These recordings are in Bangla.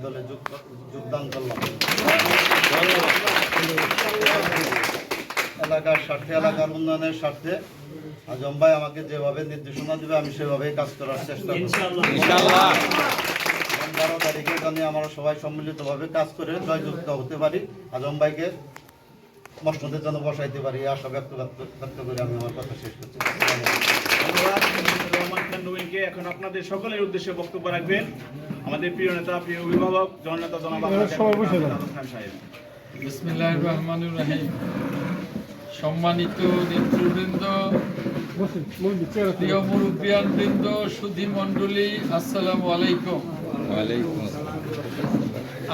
দলে যোগদান করলাম। এলাকার স্বার্থে, এলাকার উন্নয়নের স্বার্থে আজম ভাই আমাকে যেভাবে নির্দেশনা দেবে আমি সেভাবেই কাজ করার চেষ্টা করব ইনশাআল্লাহ। 12 তারিখে জানি আমরা সবাই সম্মিলিতভাবে কাজ করে জয়যুক্ত হতে পারি, আজম ভাইকে মসনদের জন্য বসাইতে পারি, এই আশা ব্যক্ত করে আমি আমার কথা শেষ করছি। এখন আপনাদের সকলের উদ্দেশ্যে বক্তব্য রাখবেন আমাদের প্রিয় নেতা, প্রিয় অভিভাবক, জননেতা জনাব খান সাহেব। বিসমিল্লাহির রহমানির রহিম। সম্মানিত নেতৃবৃন্দ, প্রিয় মুরব্বিয়ানবৃন্দ, সুধী মণ্ডলী, আসসালামু আলাইকুম।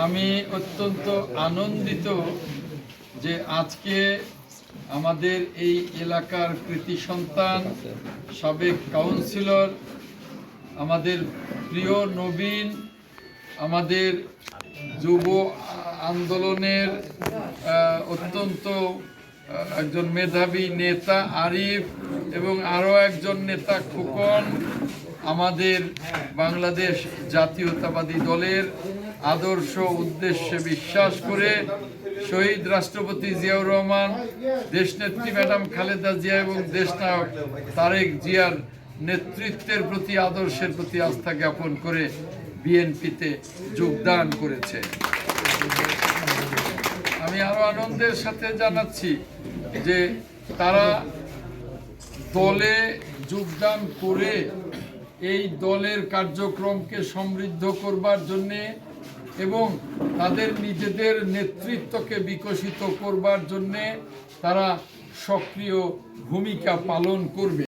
আমি অত্যন্ত আনন্দিত যে আজকে আমাদের এই এলাকার কৃতি সন্তান, সাবেক কাউন্সিলর, আমাদের প্রিয় নবীন, আমাদের যুব আন্দোলনের অত্যন্ত একজন মেধাবী নেতা আরিফ এবং আরও একজন নেতা খোকন আমাদের বাংলাদেশ জাতীয়তাবাদী দলের আদর্শ উদ্দেশ্যে বিশ্বাস করে শহীদ রাষ্ট্রপতি জিয়াউর রহমান, দেশনেত্রী ম্যাডাম খালেদা জিয়া এবং দেশনায়ক তারেক জিয়ার নেতৃত্বের প্রতি, আদর্শের প্রতি আস্থা জ্ঞাপন করে বিএনপিতে যোগদান করেছে। আমি আরো আনন্দের সাথে জানাচ্ছি যে তারা দলে যোগদান করে এই দলের কার্যক্রমকে সমৃদ্ধ করবার জন্যে এবং তাদের নিজেদের নেতৃত্বকে বিকশিত করবার জন্যে তারা সক্রিয় ভূমিকা পালন করবে।